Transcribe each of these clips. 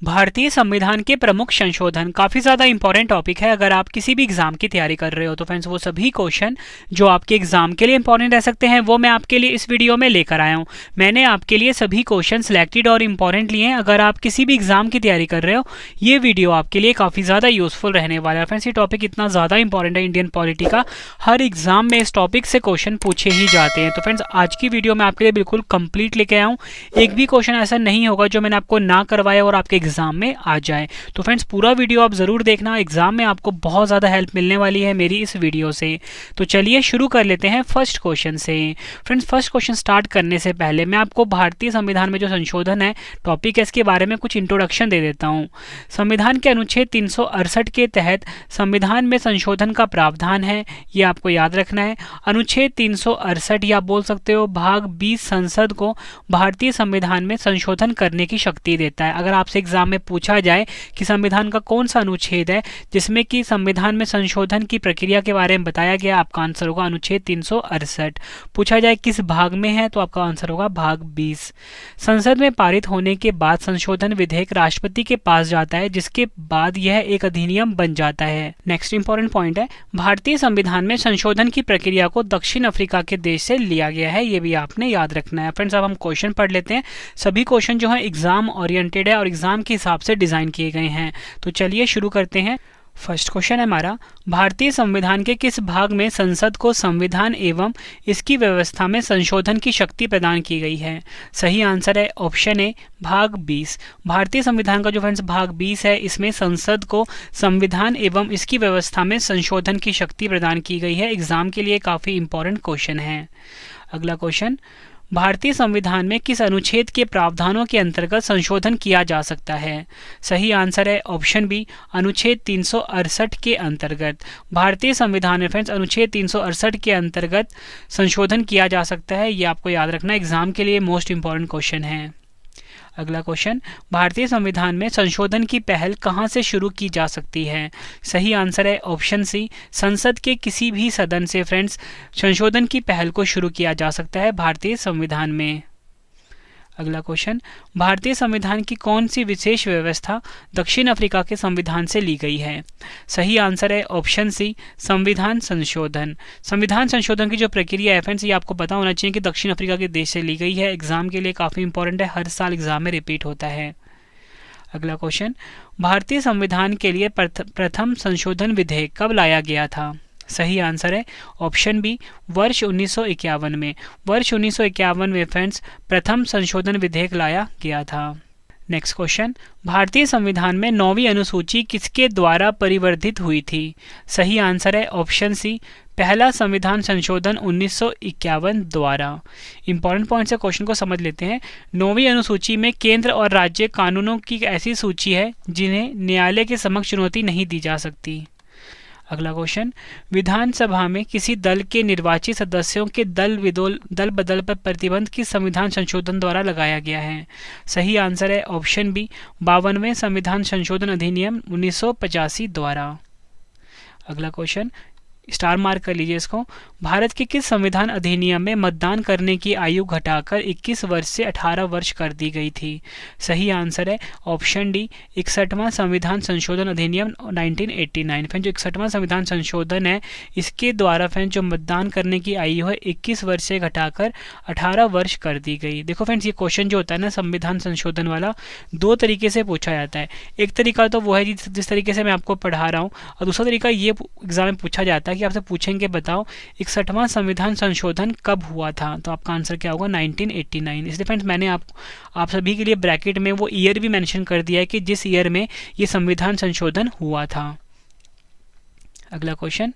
भारतीय संविधान के प्रमुख संशोधन काफ़ी ज़्यादा इंपॉर्टेंट टॉपिक है। अगर आप किसी भी एग्जाम की तैयारी कर रहे हो तो फ्रेंड्स वो सभी क्वेश्चन जो आपके एग्जाम के लिए इंपॉर्टेंट रह सकते हैं वो मैं आपके लिए इस वीडियो में लेकर आया हूँ। मैंने आपके लिए सभी क्वेश्चन सिलेक्टेड और इंपॉर्टेंट लिए हैं। अगर आप किसी भी एग्जाम की तैयारी कर रहे हो ये वीडियो आपके लिए काफ़ी ज़्यादा यूजफुल रहने वाला है। फ्रेंड्स ये टॉपिक इतना ज़्यादा इंपॉर्टेंट है इंडियन पॉलिटी का, हर एग्जाम में इस टॉपिक से क्वेश्चन पूछे ही जाते हैं। तो फ्रेंड्स आज की वीडियो में आपके लिए बिल्कुल कंप्लीट लेके आया हूँ। एक भी क्वेश्चन ऐसा नहीं होगा जो मैंने आपको ना करवाया और आपके एग्जाम में आ जाए। तो फ्रेंड्स पूरा वीडियो आप जरूर देखना, एग्जाम में आपको बहुत ज़्यादा हेल्प मिलने वाली है मेरी इस वीडियो से। तो चलिए शुरू कर लेते हैं फर्स्ट क्वेश्चन से। फ्रेंड्स फर्स्ट क्वेश्चन स्टार्ट करने से पहले मैं आपको भारतीय संविधान में जो संशोधन है टॉपिक है इसके बारे में कुछ इंट्रोडक्शन दे देता हूँ। संविधान के अनुच्छेद 368 के तहत संविधान में संशोधन का प्रावधान है, ये आपको याद रखना है। अनुच्छेद 368 या बोल सकते हो भाग 20 संसद को भारतीय संविधान में संशोधन करने की शक्ति देता है। अगर आपसे एग्जाम में पूछा जाए कि संविधान का कौन सा अनुच्छेद है जिसमें कि संविधान में संशोधन की प्रक्रिया के बारे में बताया गया, आपका आंसर होगा अनुच्छेद 368। पूछा जाए किस भाग में है तो आपका आंसर होगा भाग 20। संसद में पारित होने के बाद संशोधन विधेयक राष्ट्रपति के पास जाता है जिसके बाद यह एक अधिनियम बन जाता है। नेक्स्ट इंपॉर्टेंट पॉइंट है, भारतीय संविधान में संशोधन की प्रक्रिया को दक्षिण अफ्रीका के देश से लिया गया है, ये भी आपने याद रखना है। फ्रेंड्स अब हम क्वेश्चन पढ़ लेते हैं। सभी क्वेश्चन जो है एग्जाम ओरिएंटेड है और एग्जाम के हिसाब से डिजाइन किए गए हैं। तो चलिए शुरू करते हैं। फर्स्ट क्वेश्चन है हमारा, भारतीय संविधान के किस भाग में संसद को संविधान एवं इसकी व्यवस्था में संशोधन की शक्ति प्रदान की गई है? सही आंसर है ऑप्शन ए भाग 20। भारतीय संविधान का जो फ्रेंड्स भाग 20 है इसमें संसद को संविधान एवं इसकी व्यवस्था में संशोधन की शक्ति प्रदान की गई है। एग्जाम के लिए काफी इंपॉर्टेंट क्वेश्चन है। अगला क्वेश्चन, भारतीय संविधान में किस अनुच्छेद के प्रावधानों के अंतर्गत संशोधन किया जा सकता है? सही आंसर है ऑप्शन बी अनुच्छेद 368 के अंतर्गत। भारतीय संविधान में फ्रेंड्स अनुच्छेद 368 के अंतर्गत संशोधन किया जा सकता है, ये आपको याद रखना, एग्जाम के लिए मोस्ट इंपॉर्टेंट क्वेश्चन है। अगला क्वेश्चन, भारतीय संविधान में संशोधन की पहल कहां से शुरू की जा सकती है? सही आंसर है ऑप्शन सी संसद के किसी भी सदन से फ्रेंड्स संशोधन की पहल को शुरू किया जा सकता है भारतीय संविधान में। अगला क्वेश्चन, भारतीय संविधान की कौन सी विशेष व्यवस्था दक्षिण अफ्रीका के संविधान से ली गई है? सही आंसर है ऑप्शन सी संविधान संशोधन। संविधान संशोधन की जो प्रक्रिया है फ्रेंड्स ये आपको पता होना चाहिए कि दक्षिण अफ्रीका के देश से ली गई है। एग्जाम के लिए काफी इंपॉर्टेंट है, हर साल एग्जाम में रिपीट होता है। अगला क्वेश्चन, भारतीय संविधान के लिए प्रथम संशोधन विधेयक कब लाया गया था? सही आंसर है ऑप्शन बी वर्ष 1951 में। वर्ष 1951 में फ्रेंड्स प्रथम संशोधन विधेयक लाया गया था। नेक्स्ट क्वेश्चन, भारतीय संविधान में 9वीं अनुसूची किसके द्वारा परिवर्धित हुई थी? सही आंसर है ऑप्शन सी पहला संविधान संशोधन 1951 द्वारा। इंपॉर्टेंट पॉइंट से क्वेश्चन को समझ लेते हैं। 9वीं अनुसूची में केंद्र और राज्य कानूनों की ऐसी सूची है जिन्हें न्यायालय के समक्ष चुनौती नहीं दी जा सकती। अगला क्वेश्चन, विधानसभा में किसी दल के निर्वाचित सदस्यों के दल बदल पर प्रतिबंध किस संविधान संशोधन द्वारा लगाया गया है? सही आंसर है ऑप्शन बी 52वें संविधान संशोधन अधिनियम 1985 द्वारा। अगला क्वेश्चन, स्टार मार्क कर लीजिए इसको। भारत के किस संविधान अधिनियम में मतदान करने की आयु घटाकर 21 वर्ष से 18 वर्ष कर दी गई थी? सही आंसर है ऑप्शन डी 61वां संविधान संशोधन अधिनियम 1989। फ्रेंड जो 61वां संविधान संशोधन है इसके द्वारा फ्रेंड जो मतदान करने की आयु है 21 वर्ष से घटाकर 18 वर्ष कर दी गई। देखो फ्रेंड्स ये क्वेश्चन जो होता है ना संविधान संशोधन वाला दो तरीके से पूछा जाता है। एक तरीका तो वो है जिस तरीके से मैं आपको पढ़ा रहा हूँ, और दूसरा तरीका ये एग्जाम में पूछा जाता है कि आपसे पूछेंगे बताओ 61वां संविधान संशोधन कब हुआ था? तो आपका आंसर क्या होगा 1989। इसलिए फ्रेंड्स मैंने आप सभी के लिए ब्रैकेट में वो ईयर भी मेंशन कर दिया है कि जिस ईयर में ये संविधान संशोधन हुआ था। अगला क्वेश्चन,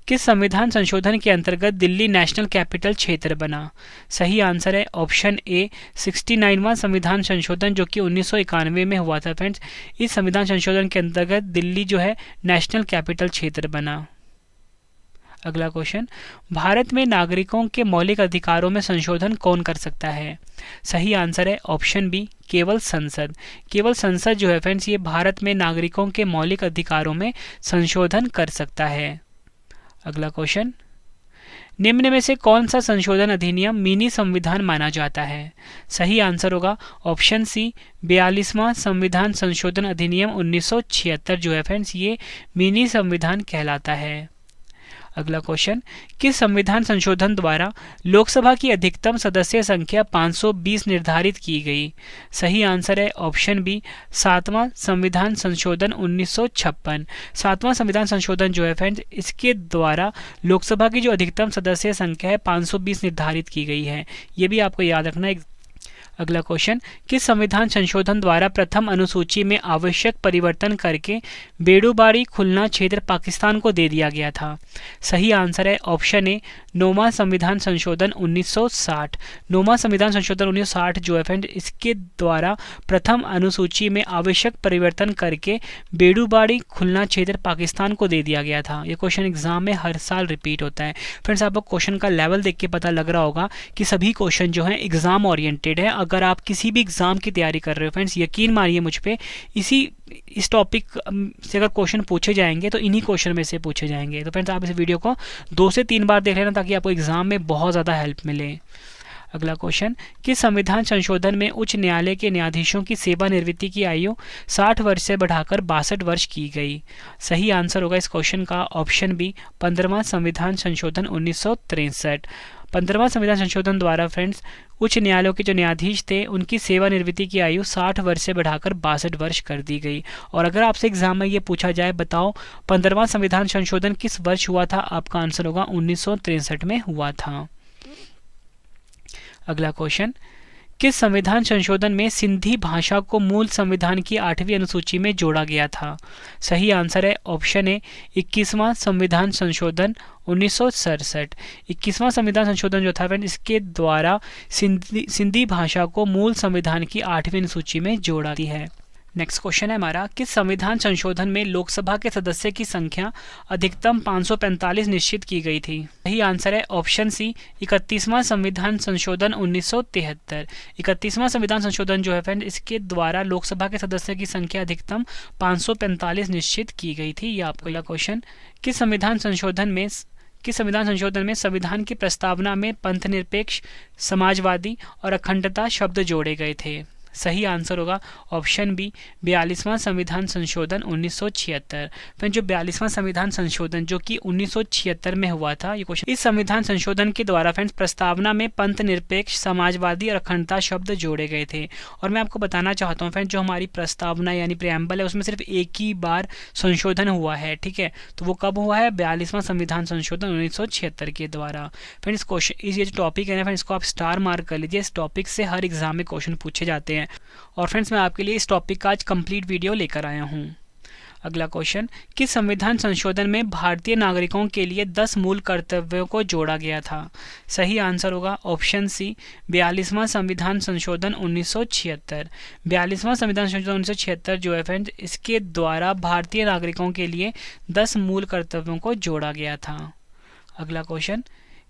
किस संविधान संशोधन के अंतर्गत दिल्ली नेशनल कैपिटल क्षेत्र बना? सही आंसर है ऑप्शन ए 69वां संविधान संशोधन जो कि 1991 में हुआ था। फ्रेंड्स इस संविधान संशोधन के अंतर्गत दिल्ली जो है नेशनल कैपिटल क्षेत्र बना। अगला क्वेश्चन, भारत में नागरिकों के मौलिक अधिकारों में संशोधन कौन कर सकता है? सही आंसर है ऑप्शन बी केवल संसद। केवल संसद जो है फ्रेंड्स ये भारत में नागरिकों के मौलिक अधिकारों में संशोधन कर सकता है। अगला क्वेश्चन, निम्न में से कौन सा संशोधन अधिनियम मिनी संविधान माना जाता है? सही आंसर होगा ऑप्शन सी 42वां संविधान संशोधन अधिनियम 1976 जो है फ्रेंड्स ये मिनी संविधान कहलाता है। अगला क्वेश्चन, किस संविधान संशोधन द्वारा लोकसभा की अधिकतम सदस्य संख्या 520 निर्धारित की गई? सही आंसर है ऑप्शन बी 7वां संविधान संशोधन 1956। 7वां संविधान संशोधन जो है फ्रेंड्स इसके द्वारा लोकसभा की जो अधिकतम सदस्य संख्या है 520 निर्धारित की गई है, ये भी आपको याद रखना है। अगला क्वेश्चन, किस संविधान संशोधन द्वारा प्रथम अनुसूची में आवश्यक परिवर्तन करके बेड़ूबाड़ी खुलना क्षेत्र पाकिस्तान को दे दिया गया था? सही आंसर है ऑप्शन ए 9वां संविधान संशोधन 1960। 9वां संविधान संशोधन 1960 जो है फ्रेंड इसके द्वारा प्रथम अनुसूची में आवश्यक परिवर्तन करके बेड़ूबाड़ी खुलना क्षेत्र पाकिस्तान को दे दिया गया था। ये क्वेश्चन एग्जाम में हर साल रिपीट होता है। फ्रेंड्स आपको क्वेश्चन का लेवल देख के पता लग रहा होगा कि सभी क्वेश्चन जो हैं एग्जाम ओरिएंटेड है। अगर आप किसी भी एग्जाम की तैयारी कर रहे हो फ्रेंड्स, यकीन मानिए मुझ पे, इस टॉपिक से अगर क्वेश्चन पूछे जाएंगे तो इन्हीं क्वेश्चन में से पूछे जाएंगे। तो फ्रेंड्स आप इस वीडियो को 2 से 3 बार देख लेना ताकि आपको एग्जाम में बहुत ज़्यादा हेल्प मिले। अगला क्वेश्चन, किस संविधान संशोधन में उच्च न्यायालय के न्यायाधीशों की सेवानिवृत्ति की आयु 60 वर्ष से बढ़ाकर 62 वर्ष की गई? सही आंसर होगा इस क्वेश्चन का ऑप्शन बी 15वां संविधान संशोधन 1963। 15वां संविधान संशोधन द्वारा फ्रेंड्स उच्च न्यायालयों के जो न्यायाधीश थे उनकी सेवानिवृत्ति की आयु 60 वर्ष से बढ़ाकर 62 वर्ष कर दी गई। और अगर आपसे एग्जाम में ये पूछा जाए बताओ 15वां संविधान संशोधन किस वर्ष हुआ था, आपका आंसर होगा 1963 में हुआ था। अगला क्वेश्चन, किस संविधान संशोधन में सिंधी भाषा को मूल संविधान की 8वीं अनुसूची में जोड़ा गया था? सही आंसर है ऑप्शन ए 21वां संविधान संशोधन 1967। 21वां संविधान संशोधन जो था फ्रेंड इसके द्वारा सिंधी भाषा को मूल संविधान की 8वीं अनुसूची में जोड़ा गया है। नेक्स्ट क्वेश्चन है हमारा, किस संविधान संशोधन में लोकसभा के सदस्य की संख्या अधिकतम 545 निश्चित की गई थी? सही आंसर है ऑप्शन सी 31वां संविधान संशोधन 1973। 31वां संविधान संशोधन जो है फ्रेंड इसके द्वारा लोकसभा के सदस्य की संख्या अधिकतम 545 निश्चित की गई थी। ये आपको अगला क्वेश्चन, किस संविधान संशोधन में संविधान की प्रस्तावना में पंथनिरपेक्ष, समाजवादी और अखंडता शब्द जोड़े गए थे? सही आंसर होगा ऑप्शन बी 42वां संविधान संशोधन 1976। फिर जो 42वां संविधान संशोधन जो कि 1976 में हुआ था, ये क्वेश्चन, इस संविधान संशोधन के द्वारा फ्रेंड्स प्रस्तावना में पंथ निरपेक्ष, समाजवादी और अखंडता शब्द जोड़े गए थे। और मैं आपको बताना चाहता हूँ फ्रेंड्स जो हमारी प्रस्तावना यानी प्रेम्बल है उसमें सिर्फ एक ही बार संशोधन हुआ है, ठीक है। तो वो कब हुआ है? 42वां संविधान संशोधन 1976 के द्वारा। फ्रेंड्स क्वेश्चन ये जो टॉपिक है ना फ्रेंड्स इसको आप स्टार मार्क कर लीजिए, इस टॉपिक से हर एग्जाम में क्वेश्चन पूछे जाते हैं। और फ्रेंड्स मैं आपके लिए इस टॉपिक का आज कंप्लीट वीडियो लेकर आया हूं। अगला क्वेश्चन, किस संविधान संशोधन में भारतीय नागरिकों के लिए 10 मूल कर्तव्यों को जोड़ा गया था? सही आंसर होगा ऑप्शन सी 42वां संविधान संशोधन 1976। 42वां संविधान संशोधन 1976 जो है फ्रेंड्स इसके द्वारा भारतीय नागरिकों के लिए 10 मूल कर्तव्यों को जोड़ा गया था। अगला क्वेश्चन,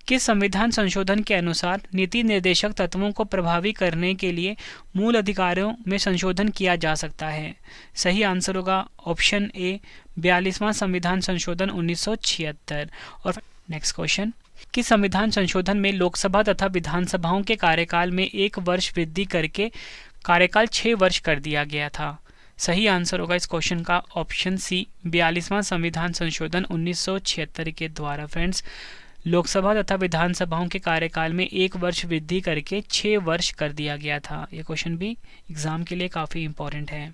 किस संविधान संशोधन के अनुसार नीति निर्देशक तत्वों को प्रभावी करने के लिए मूल अधिकारों में संशोधन किया जा सकता है? सही आंसर होगा ऑप्शन ए 42वां संविधान संशोधन 1976। और नेक्स्ट क्वेश्चन, किस संविधान संशोधन में लोकसभा तथा विधानसभाओं के कार्यकाल में 1 वर्ष वृद्धि करके कार्यकाल 6 वर्ष कर दिया गया था? सही आंसर होगा इस क्वेश्चन का ऑप्शन सी 42वां संविधान संशोधन 1976 के द्वारा फ्रेंड्स लोकसभा तथा विधानसभाओं के कार्यकाल में 1 वर्ष वृद्धि करके 6 वर्ष कर दिया गया था। ये क्वेश्चन भी एग्जाम के लिए काफ़ी इंपॉर्टेंट है।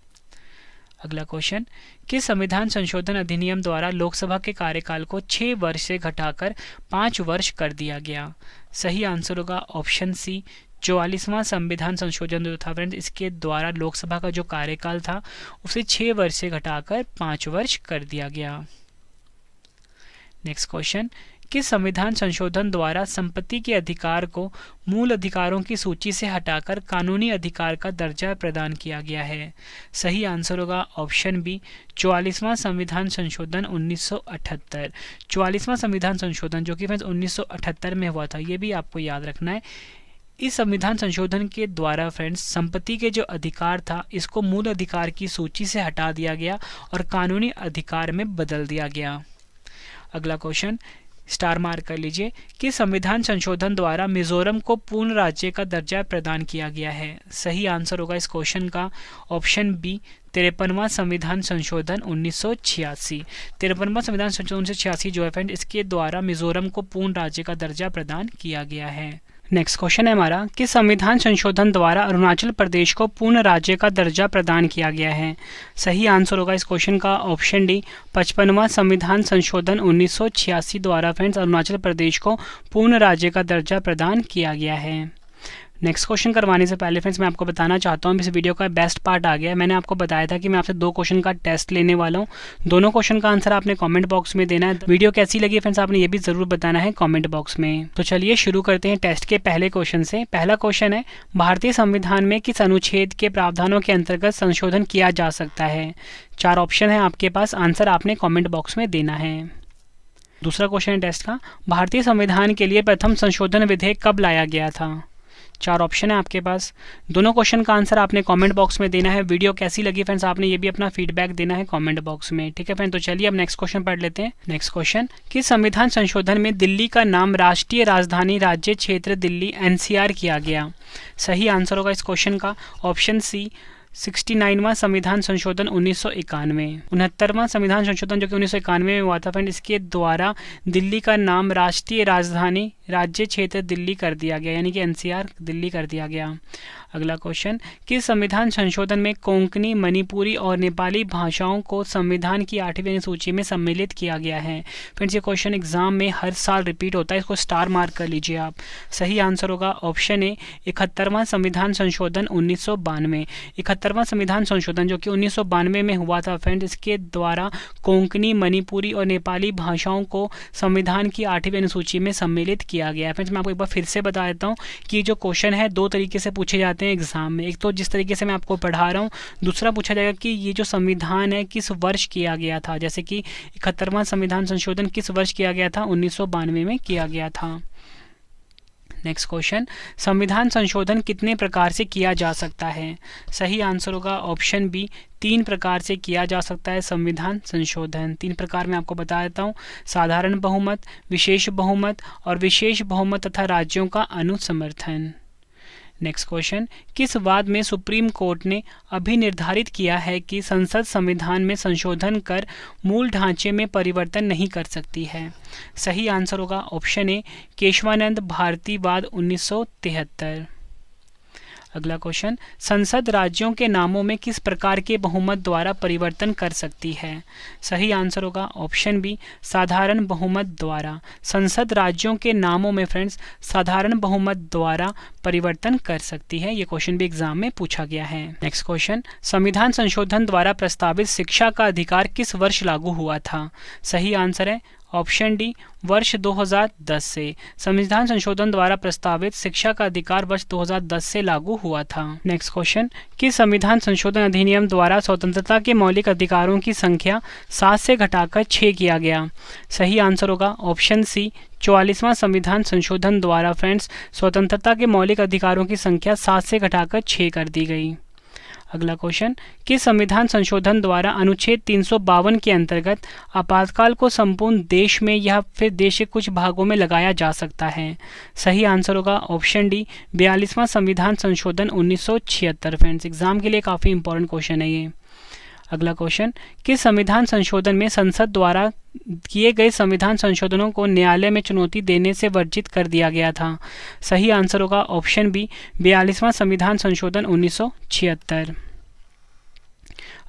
अगला क्वेश्चन, किस संविधान संशोधन अधिनियम द्वारा लोकसभा के कार्यकाल को 6 वर्ष से घटाकर 5 वर्ष कर दिया गया? सही आंसर होगा ऑप्शन सी 44वां संविधान संशोधन जो था फ्रेंड्स इसके द्वारा लोकसभा का जो कार्यकाल था उसे 6 वर्ष से घटाकर 5 वर्ष कर दिया गया। नेक्स्ट क्वेश्चन, किस संविधान संशोधन द्वारा संपत्ति के अधिकार को मूल अधिकारों की सूची से हटाकर कानूनी अधिकार का दर्जा प्रदान किया गया है? सही आंसर होगा ऑप्शन बी 44वां संविधान संशोधन 1978। 44वां संविधान संशोधन जो कि 1978 में हुआ था, ये भी आपको याद रखना है। इस संविधान संशोधन के द्वारा फ्रेंड्स संपत्ति के जो अधिकार था इसको मूल अधिकार की सूची से हटा दिया गया और कानूनी अधिकार में बदल दिया गया। अगला क्वेश्चन, स्टार मार्क कर लीजिए कि संविधान संशोधन द्वारा मिजोरम को पूर्ण राज्य का दर्जा प्रदान किया गया है। सही आंसर होगा इस क्वेश्चन का ऑप्शन बी, 53वां संविधान संशोधन 1986। 53वां संविधान संशोधन 1986 जो है फ्रेंड, इसके द्वारा मिजोरम को पूर्ण राज्य का दर्जा प्रदान किया गया है। नेक्स्ट क्वेश्चन है हमारा कि संविधान संशोधन द्वारा अरुणाचल प्रदेश को पूर्ण राज्य का दर्जा प्रदान किया गया है। सही आंसर होगा इस क्वेश्चन का ऑप्शन डी, 55वां संविधान संशोधन 1986 द्वारा फ्रेंड्स अरुणाचल प्रदेश को पूर्ण राज्य का दर्जा प्रदान किया गया है। नेक्स्ट क्वेश्चन करवाने से पहले फ्रेंड्स मैं आपको बताना चाहता हूँ, इस वीडियो का बेस्ट पार्ट आ गया है। मैंने आपको बताया था कि मैं आपसे 2 क्वेश्चन का टेस्ट लेने वाला हूँ। दोनों क्वेश्चन का आंसर आपने कमेंट बॉक्स में देना है। वीडियो कैसी लगी फ्रेंड्स आपने ये भी जरूर बताना है कमेंट बॉक्स में। तो चलिए शुरू करते हैं टेस्ट के पहले क्वेश्चन से। पहला क्वेश्चन है, भारतीय संविधान में किस अनुच्छेद के प्रावधानों के अंतर्गत संशोधन किया जा सकता है? 4 ऑप्शन है आपके पास, आंसर आपने कॉमेंट बॉक्स में देना है। दूसरा क्वेश्चन है टेस्ट का, भारतीय संविधान के लिए प्रथम संशोधन विधेयक कब लाया गया था? 4 ऑप्शन है आपके पास। दोनों क्वेश्चन का आंसर आपने कमेंट बॉक्स में देना है। वीडियो कैसी लगी फ्रेंड्स आपने ये भी अपना फीडबैक देना है कमेंट बॉक्स में, ठीक है फ्रेंड। तो चलिए अब नेक्स्ट क्वेश्चन पढ़ लेते हैं। नेक्स्ट क्वेश्चन, किस संविधान संशोधन में दिल्ली का नाम राष्ट्रीय राजधानी राज्य क्षेत्र दिल्ली NCR किया गया? सही आंसर होगा इस क्वेश्चन का ऑप्शन सी, 69वां संविधान संशोधन 1991। 69वां संविधान संशोधन जो कि 1991 में हुआ था फ्रेंड, इसके द्वारा दिल्ली का नाम राष्ट्रीय राजधानी राज्य क्षेत्र दिल्ली कर दिया गया, यानी कि NCR दिल्ली कर दिया गया। अगला क्वेश्चन, किस संविधान संशोधन में कोंकणी, मणिपुरी और नेपाली भाषाओं को संविधान की 8वीं अनुसूची में सम्मिलित किया गया है? फ्रेंड्स ये क्वेश्चन एग्जाम में हर साल रिपीट होता है, इसको स्टार मार्क कर लीजिए आप। सही आंसर होगा ऑप्शन ए, 71वां संविधान संशोधन 1992। 71वां संविधान संशोधन जो कि 1992 में हुआ था फ्रेंड्स, इसके द्वारा कोंकणी, मणिपुरी और नेपाली भाषाओं को संविधान की 8वीं अनुसूची में सम्मिलित किया गया है। फ्रेंड्स मैं आपको एक बार फिर से बता देता हूँ कि जो क्वेश्चन है 2 तरीके से पूछे जाते हैं एग्जाम में। एक तो जिस तरीके से मैं आपको पढ़ा रहा हूँ, दूसरा पूछा जाएगा कि ये जो संविधान है किस वर्ष किया गया था, जैसे कि 71वां संविधान संशोधन किस वर्ष किया गया था? 1992 में किया गया था। नेक्स्ट क्वेश्चन, संविधान संशोधन कितने प्रकार से किया जा सकता है? सही आंसर होगा ऑप्शन बी, 3 प्रकार से किया जा सकता है संविधान संशोधन। 3 प्रकार मैं आपको बता देता हूँ, साधारण बहुमत, विशेष बहुमत और विशेष बहुमत तथा राज्यों का अनुसमर्थन। नेक्स्ट क्वेश्चन, किस वाद में सुप्रीम कोर्ट ने अभी निर्धारित किया है कि संसद संविधान में संशोधन कर मूल ढांचे में परिवर्तन नहीं कर सकती है? सही आंसर होगा ऑप्शन ए, केशवानंद भारती वाद 1973। अगला क्वेश्चन, संसद राज्यों के नामों में किस प्रकार के बहुमत द्वारा परिवर्तन कर सकती है? सही आंसर होगा ऑप्शन बी, साधारण बहुमत द्वारा। संसद राज्यों के नामों में फ्रेंड्स साधारण बहुमत द्वारा परिवर्तन कर सकती है। ये क्वेश्चन भी एग्जाम में पूछा गया है। नेक्स्ट क्वेश्चन, संविधान संशोधन द्वारा प्रस्तावित शिक्षा का अधिकार किस वर्ष लागू हुआ था? सही आंसर है ऑप्शन डी, वर्ष 2010 से। संविधान संशोधन द्वारा प्रस्तावित शिक्षा का अधिकार वर्ष 2010 से लागू हुआ था। नेक्स्ट क्वेश्चन, किस संविधान संशोधन अधिनियम द्वारा स्वतंत्रता के मौलिक अधिकारों की संख्या 7 से घटाकर 6 किया गया? सही आंसर होगा ऑप्शन सी, 44वां संविधान संशोधन द्वारा फ्रेंड्स स्वतंत्रता के मौलिक अधिकारों की संख्या 7 से घटाकर 6 कर दी गई। अगला क्वेश्चन, किस संविधान संशोधन द्वारा अनुच्छेद 352 के अंतर्गत आपातकाल को संपूर्ण देश में या फिर देश के कुछ भागों में लगाया जा सकता है? सही आंसर होगा ऑप्शन डी, 42वां संविधान संशोधन 1976। फ्रेंड्स एग्जाम के लिए काफ़ी इंपॉर्टेंट क्वेश्चन है ये। अगला क्वेश्चन, किस संविधान संशोधन में संसद द्वारा किए गए संविधान संशोधनों को न्यायालय में चुनौती देने से वर्जित कर दिया गया था? सही आंसर होगा ऑप्शन बी, 42वां संविधान संशोधन 1976।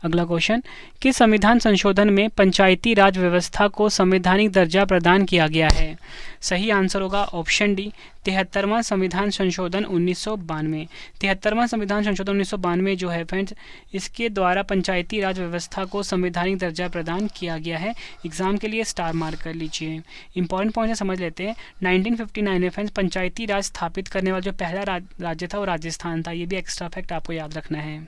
अगला क्वेश्चन, किस संविधान संशोधन में पंचायती राज व्यवस्था को संवैधानिक दर्जा प्रदान किया गया है? सही आंसर होगा ऑप्शन डी, 73वां संविधान संशोधन 1992। 73वां संविधान संशोधन 1992 जो है फ्रेंड्स, इसके द्वारा पंचायती राज व्यवस्था को संवैधानिक दर्जा प्रदान किया गया है। एग्जाम के लिए स्टार मार्क कर लीजिए। इंपॉर्टेंट पॉइंट समझ लेते हैं। 1959 में फ्रेंड्स पंचायती राज स्थापित करने वाला जो पहला राज्य था वो राजस्थान था। ये भी एक्स्ट्रा फैक्ट आपको याद रखना है।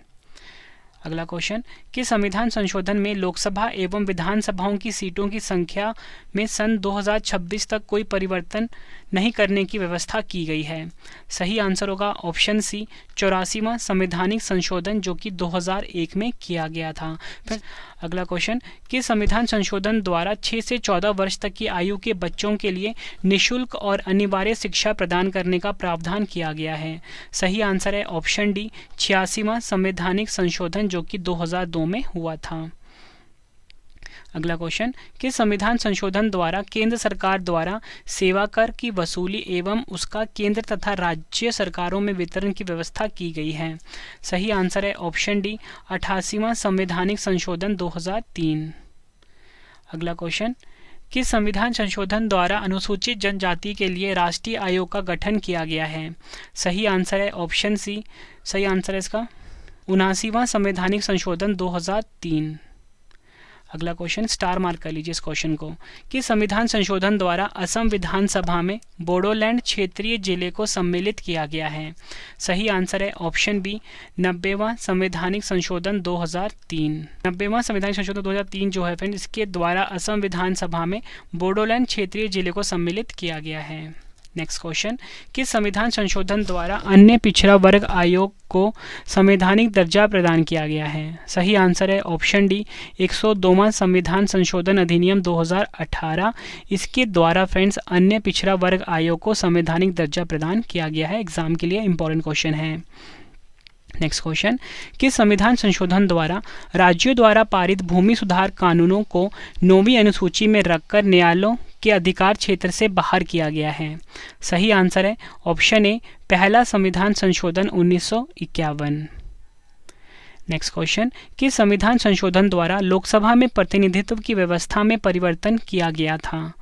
अगला क्वेश्चन, किस संविधान संशोधन में लोकसभा एवं विधानसभाओं की सीटों की संख्या में सन 2026 तक कोई परिवर्तन नहीं करने की व्यवस्था की गई है। सही आंसर होगा ऑप्शन सी 84वां संवैधानिक संशोधन जो कि 2001 में किया गया था। फिर अगला क्वेश्चन, किस संविधान संशोधन द्वारा 6 से 14 वर्ष तक की आयु के बच्चों के लिए निःशुल्क और अनिवार्य शिक्षा प्रदान करने का प्रावधान किया गया है? सही आंसर है ऑप्शन डी 86वां संवैधानिक संशोधन जो कि 2002 में हुआ था। अगला क्वेश्चन, किस संविधान संशोधन द्वारा केंद्र सरकार द्वारा सेवा कर की वसूली एवं उसका केंद्र तथा राज्य सरकारों में वितरण की व्यवस्था की गई है? सही आंसर है ऑप्शन डी 88वां संवैधानिक संशोधन 2003। अगला क्वेश्चन, किस संविधान संशोधन द्वारा अनुसूचित जनजाति के लिए राष्ट्रीय आयोग का गठन किया गया है? सही आंसर है ऑप्शन सी, सही आंसर है इसका 79वां संवैधानिक संशोधन 2003। अगला क्वेश्चन, स्टार मार्क कर लीजिए इस क्वेश्चन को, कि संविधान संशोधन द्वारा असम विधानसभा में बोडोलैंड क्षेत्रीय जिले को सम्मिलित किया गया है? सही आंसर है ऑप्शन बी 90वां संवैधानिक संशोधन 2003। 90वां संवैधानिक संशोधन 2003 जो है फ्रेंड, इसके द्वारा असम विधानसभा में बोडोलैंड क्षेत्रीय जिले को सम्मिलित किया गया है। नेक्स्ट क्वेश्चन, किस संविधान संशोधन द्वारा अन्य पिछड़ा वर्ग आयोग को संवैधानिक दर्जा प्रदान किया गया है? सही आंसर है ऑप्शन डी 102वां संविधान संशोधन अधिनियम 2018। इसके द्वारा फ्रेंड्स अन्य पिछड़ा वर्ग आयोग को संवैधानिक दर्जा प्रदान किया गया है। एग्जाम के लिए इंपॉर्टेंट क्वेश्चन है। नेक्स्ट क्वेश्चन, किस संविधान संशोधन द्वारा राज्यों द्वारा पारित भूमि सुधार कानूनों को 9वीं अनुसूची में रखकर न्यायालयों के अधिकार क्षेत्र से बाहर किया गया है? सही आंसर है ऑप्शन ए पहला संविधान संशोधन 1951। नेक्स्ट क्वेश्चन, किस संविधान संशोधन द्वारा लोकसभा में प्रतिनिधित्व की व्यवस्था में परिवर्तन किया गया था?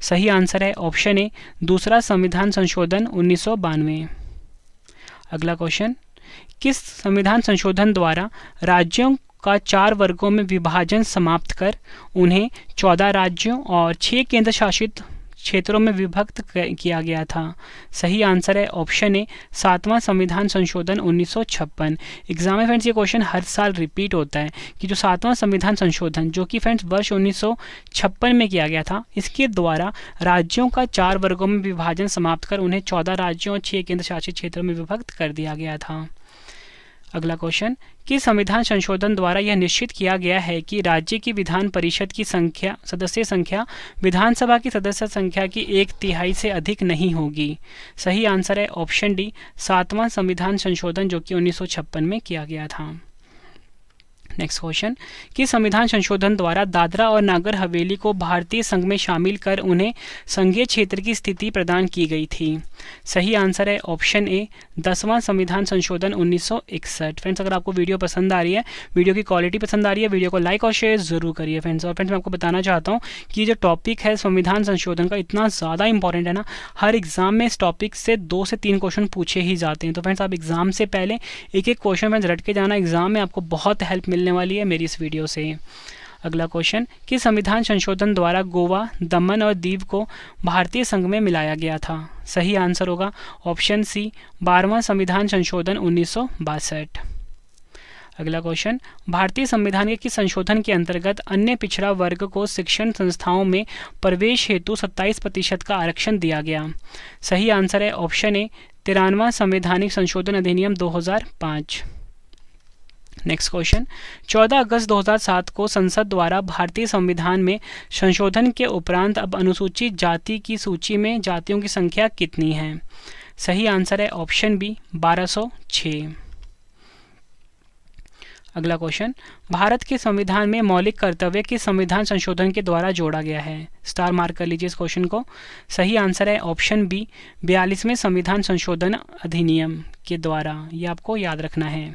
सही आंसर है ऑप्शन ए दूसरा संविधान संशोधन 1992। अगला क्वेश्चन, किस संविधान संशोधन द्वारा राज्यों का 4 वर्गों में विभाजन समाप्त कर उन्हें 14 राज्यों और 6 केंद्र शासित क्षेत्रों में विभक्त किया गया था? सही आंसर है ऑप्शन ए 7वां संविधान संशोधन 1956। एग्जाम में फ्रेंड्स ये क्वेश्चन हर साल रिपीट होता है कि जो 7वां संविधान संशोधन जो कि फ्रेंड्स वर्ष 1956 में किया गया था, इसके द्वारा राज्यों का 4 वर्गों में विभाजन समाप्त कर उन्हें 14 राज्यों और 6 केंद्र शासित क्षेत्रों में विभक्त कर दिया गया था। अगला क्वेश्चन, किस संविधान संशोधन द्वारा यह निश्चित किया गया है कि राज्य की विधान परिषद की सदस्य संख्या विधानसभा की सदस्य संख्या की 1/3 से अधिक नहीं होगी? सही आंसर है ऑप्शन डी 7वां संविधान संशोधन जो कि 1956 में किया गया था। नेक्स्ट क्वेश्चन, कि संविधान संशोधन द्वारा दादरा और नागर हवेली को भारतीय संघ में शामिल कर उन्हें संघीय क्षेत्र की स्थिति प्रदान की गई थी? सही आंसर है ऑप्शन ए 10वां संविधान संशोधन 1961। फ्रेंड्स अगर आपको वीडियो पसंद आ रही है, वीडियो की क्वालिटी पसंद आ रही है, वीडियो को लाइक और शेयर जरूर करिए फ्रेंड्स। और फ्रेंड्स मैं आपको बताना चाहता हूँ कि जो टॉपिक है संविधान संशोधन का इतना ज़्यादा इंपॉर्टेंट है ना, हर एग्जाम में इस टॉपिक से 2 से 3 क्वेश्चन पूछे ही जाते हैं। तो फ्रेंड्स आप एग्जाम से पहले एक एक क्वेश्चन फ्रेंड्स रट के जाना, एग्जाम में आपको बहुत हेल्प मिलने वाली है मेरी इस वीडियो से। अगला क्वेश्चन, कि संविधान संशोधन द्वारा गोवा, दमन और दीव को भारतीय संघ में मिलाया गया था? सही आंसर होगा ऑप्शन सी 12वां संविधान संशोधन 1962। अगला क्वेश्चन, भारतीय संविधान के किस संशोधन के अंतर्गत अन्य पिछड़ा वर्ग को शिक्षण संस्थाओं में प्रवेश हेतु 27% का आरक्षण दिया गया? सही आंसर है ऑप्शन ए 93वां संवैधानिक संशोधन अधिनियम 2005। नेक्स्ट क्वेश्चन, 14 अगस्त 2007 को संसद द्वारा भारतीय संविधान में संशोधन के उपरांत अब अनुसूचित जाति की सूची में जातियों की संख्या कितनी है? सही आंसर है ऑप्शन बी 1206। अगला क्वेश्चन, भारत के संविधान में मौलिक कर्तव्य किस संविधान संशोधन के द्वारा जोड़ा गया है? स्टार मार्क कर लीजिए इस क्वेश्चन को। सही आंसर है ऑप्शन बी 42वें संविधान संशोधन अधिनियम के द्वारा। ये आपको याद रखना है।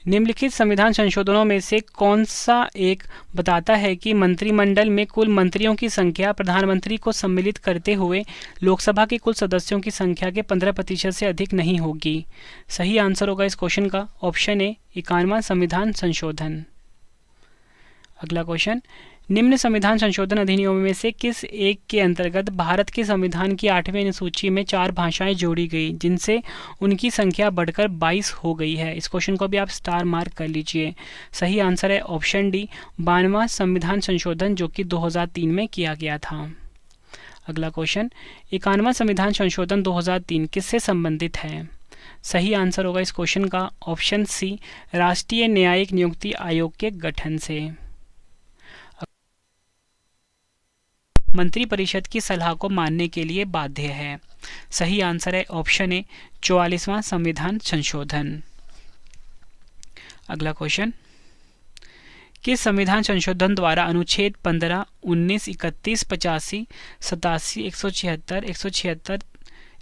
निम्नलिखित संविधान संशोधनों में से कौन सा एक बताता है कि मंत्रिमंडल में कुल मंत्रियों की संख्या प्रधानमंत्री को सम्मिलित करते हुए लोकसभा के कुल सदस्यों की संख्या के 15% से अधिक नहीं होगी? सही आंसर होगा इस क्वेश्चन का ऑप्शन ए 51वां संविधान संशोधन। अगला क्वेश्चन, निम्न संविधान संशोधन अधिनियमों में से किस एक के अंतर्गत भारत के संविधान की 8वीं अनुसूची में 4 भाषाएं जोड़ी गई जिनसे उनकी संख्या बढ़कर 22 हो गई है? इस क्वेश्चन को भी आप स्टार मार्क कर लीजिए। सही आंसर है ऑप्शन डी 92वां संविधान संशोधन जो कि 2003 में किया गया था। अगला क्वेश्चन, 91वां संविधान संशोधन 2003 किससे संबंधित है? सही आंसर होगा इस क्वेश्चन का ऑप्शन सी, राष्ट्रीय न्यायिक नियुक्ति आयोग के गठन से। मंत्रिपरिषद की सलाह को मानने के लिए बाध्य है। सही आंसर है ऑप्शन ए, 44वां संविधान संशोधन। अगला क्वेश्चन, किस संविधान संशोधन द्वारा अनुच्छेद 15, 19, 31, 85, 87, 176, 174,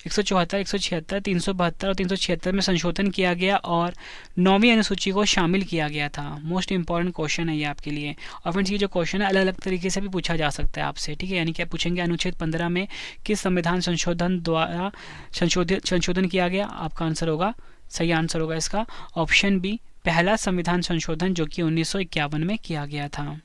176, 372 और 376 में संशोधन किया गया और 9वीं अनुसूची को शामिल किया गया था? मोस्ट इंपॉर्टेंट क्वेश्चन है ये आपके लिए। और फ्रेंड्स ये जो क्वेश्चन है अलग अलग तरीके से भी पूछा जा सकता है आपसे, ठीक है। यानी कि आप पूछेंगे अनुच्छेद 15 में किस संविधान संशोधन द्वारा संशोधन किया गया? आपका आंसर होगा, सही आंसर होगा इसका ऑप्शन बी, पहला संविधान संशोधन जो कि 1951 में किया गया था।